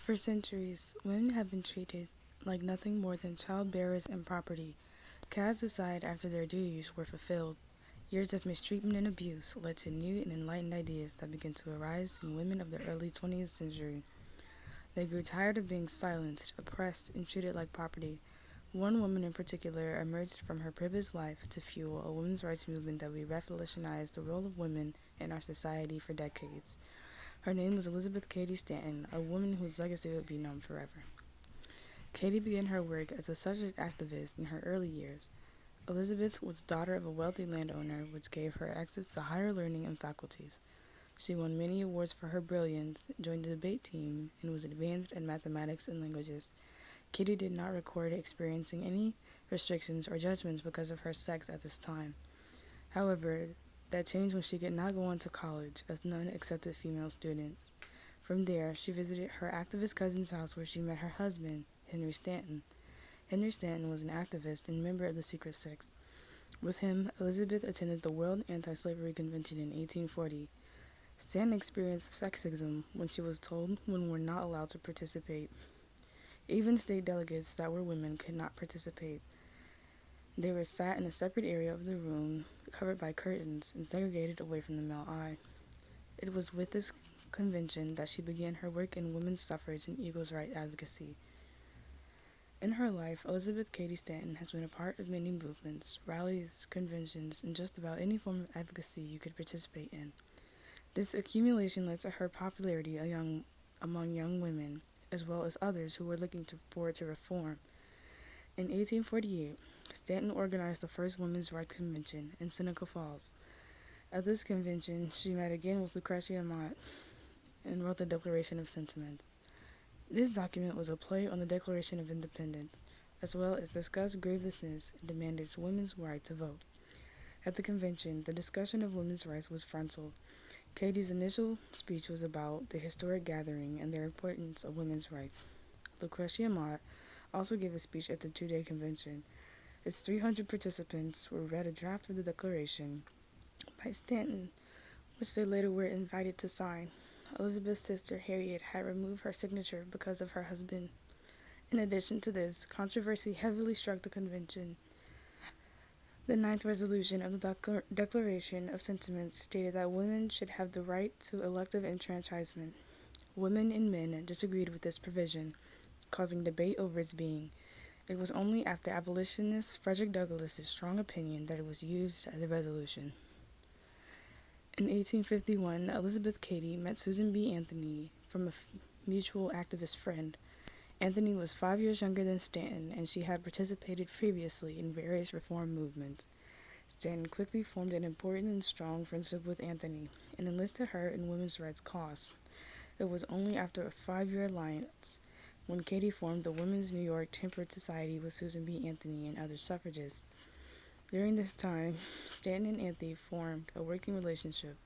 For centuries, women have been treated like nothing more than childbearers and property, cast aside after their duties were fulfilled. Years of mistreatment and abuse led to new and enlightened ideas that began to arise in women of the early 20th century. They grew tired of being silenced, oppressed, and treated like property. One woman in particular emerged from her previous life to fuel a women's rights movement that would revolutionize the role of women in our society for decades. Her name was Elizabeth Cady Stanton, a woman whose legacy would be known forever. Cady began her work as a suffrage activist in her early years. Elizabeth was daughter of a wealthy landowner, which gave her access to higher learning and faculties. She won many awards for her brilliance, joined the debate team, and was advanced in mathematics and languages. Cady did not record experiencing any restrictions or judgments because of her sex at this time. However, that changed when she could not go on to college, as none accepted female students. From there, she visited her activist cousin's house where she met her husband, Henry Stanton. Henry Stanton was an activist and member of the Secret Six. With him, Elizabeth attended the World Anti-Slavery Convention in 1840. Stanton experienced sexism when she was told women were not allowed to participate. Even state delegates that were women could not participate. They were sat in a separate area of the room, covered by curtains and segregated away from the male eye. It was with this convention that she began her work in women's suffrage and equal rights advocacy. In her life, Elizabeth Cady Stanton has been a part of many movements, rallies, conventions, and just about any form of advocacy you could participate in. This accumulation led to her popularity among young women, as well as others who were looking forward to reform. In 1848, Stanton organized the first women's rights convention in Seneca Falls. At this convention, she met again with Lucretia Mott and wrote the Declaration of Sentiments. This document was a play on the Declaration of Independence, as well as discussed grievances and demanded women's right to vote. At the convention, the discussion of women's rights was frontal. Cady's initial speech was about the historic gathering and the importance of women's rights. Lucretia Mott also gave a speech at the two-day convention. Its 300 participants were read a draft of the Declaration by Stanton, which they later were invited to sign. Elizabeth's sister Harriet had removed her signature because of her husband. In addition to this, controversy heavily struck the convention. The ninth resolution of the Declaration of Sentiments stated that women should have the right to elective enfranchisement. Women and men disagreed with this provision, causing debate over its being. It was only after abolitionist Frederick Douglass's strong opinion that it was used as a resolution. In 1851, Elizabeth Cady met Susan B. Anthony from a mutual activist friend. Anthony was 5 years younger than Stanton, and she had participated previously in various reform movements. Stanton quickly formed an important and strong friendship with Anthony and enlisted her in women's rights cause. It was only after a 5-year alliance when Cady formed the Women's New York Temperance Society with Susan B. Anthony and other suffragists. During this time, Stanton and Anthony formed a working relationship.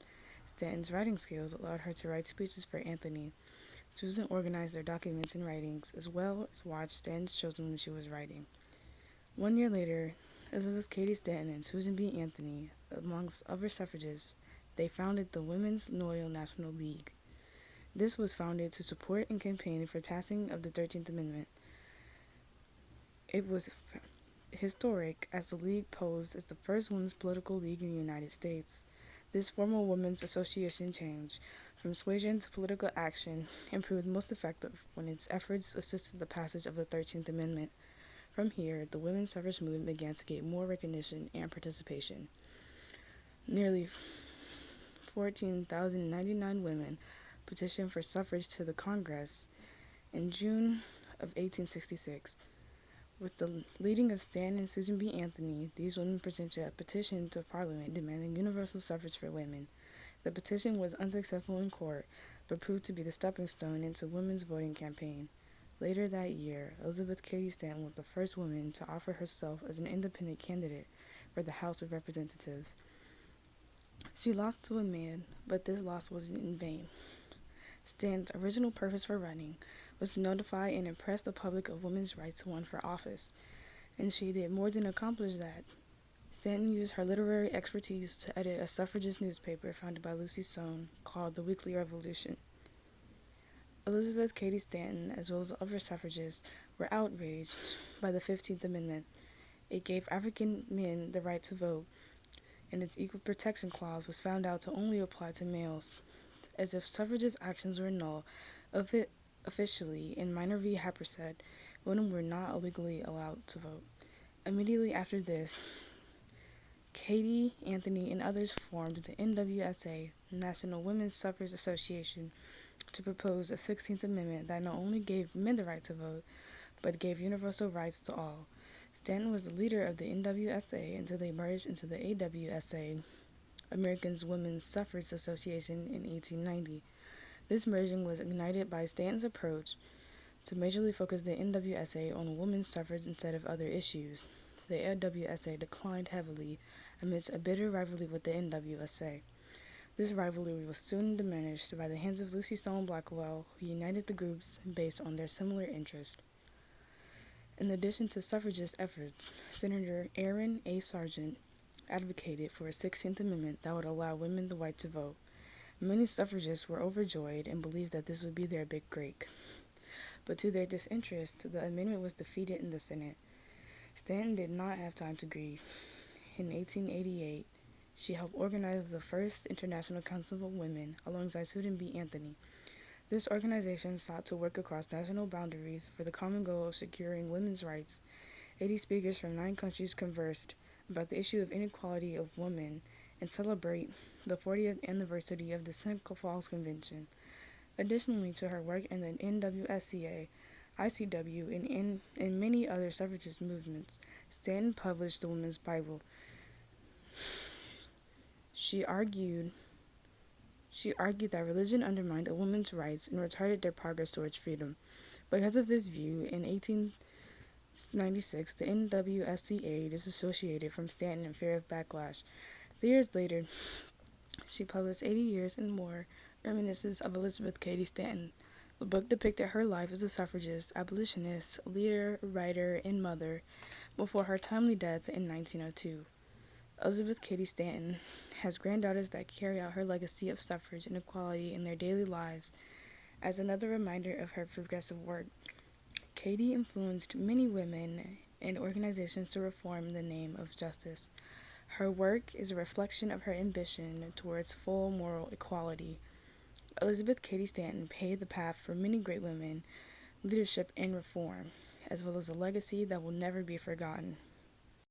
Stanton's writing skills allowed her to write speeches for Anthony. Susan organized their documents and writings, as well as watched Stanton's children when she was writing. 1 year later, Elizabeth Cady Stanton and Susan B. Anthony, amongst other suffragists, they founded the Women's Loyal National League. This was founded to support and campaign for passing of the 13th Amendment. It was historic, as the League posed as the first women's political league in the United States. This formal women's association changed from suasion to political action and proved most effective when its efforts assisted the passage of the 13th Amendment. From here, the women's suffrage movement began to gain more recognition and participation. Nearly 14,099 women petitioned for suffrage to the Congress in June of 1866. With the leading of Stanton and Susan B. Anthony, these women presented a petition to Parliament demanding universal suffrage for women. The petition was unsuccessful in court, but proved to be the stepping stone into women's voting campaign. Later that year, Elizabeth Cady Stanton was the first woman to offer herself as an independent candidate for the House of Representatives. She lost to a man, but this loss wasn't in vain. Stanton's original purpose for running was to notify and impress the public of women's rights to run for office, and she did more than accomplish that. Stanton used her literary expertise to edit a suffragist newspaper founded by Lucy Soane called The Weekly Revolution. Elizabeth Cady Stanton, as well as other suffragists, were outraged by the 15th Amendment. It gave African men the right to vote, and its equal protection clause was found out to only apply to males, as if suffragist actions were null. Officially, in Minor v. Happersett, women were not legally allowed to vote. Immediately after this, Cady, Anthony, and others formed the NWSA, National Women's Suffrage Association, to propose a 16th Amendment that not only gave men the right to vote, but gave universal rights to all. Stanton was the leader of the NWSA until they merged into the AWSA, American Women's Suffrage Association, in 1890. This merging was ignited by Stanton's approach to majorly focus the NWSA on women's suffrage instead of other issues. The NWSA declined heavily amidst a bitter rivalry with the NWSA. This rivalry was soon diminished by the hands of Lucy Stone Blackwell, who united the groups based on their similar interests. In addition to suffragist efforts, Senator Aaron A. Sargent advocated for a 16th Amendment that would allow women the right to vote. Many suffragists were overjoyed and believed that this would be their big break. But to their disinterest, the amendment was defeated in the Senate. Stanton did not have time to grieve. In 1888, she helped organize the first International Council of Women alongside Susan B. Anthony. This organization sought to work across national boundaries for the common goal of securing women's rights. 80 speakers from 9 countries conversed about the issue of inequality of women and celebrate the 40th anniversary of the Seneca Falls Convention. Additionally to her work in the NWSCA, ICW, and many other suffragist movements, Stanton published the Women's Bible. She argued that religion undermined a woman's rights and retarded their progress towards freedom. Because of this view, in 1896, the NWSCA disassociated from Stanton in fear of backlash. 3 years later, she published 80 Years and More, Reminiscences of Elizabeth Cady Stanton. The book depicted her life as a suffragist, abolitionist, leader, writer, and mother before her timely death in 1902. Elizabeth Cady Stanton has granddaughters that carry out her legacy of suffrage and equality in their daily lives. As another reminder of her progressive work, Cady influenced many women and organizations to reform the name of justice. Her work is a reflection of her ambition towards full moral equality. Elizabeth Cady Stanton paved the path for many great women, leadership, and reform, as well as a legacy that will never be forgotten.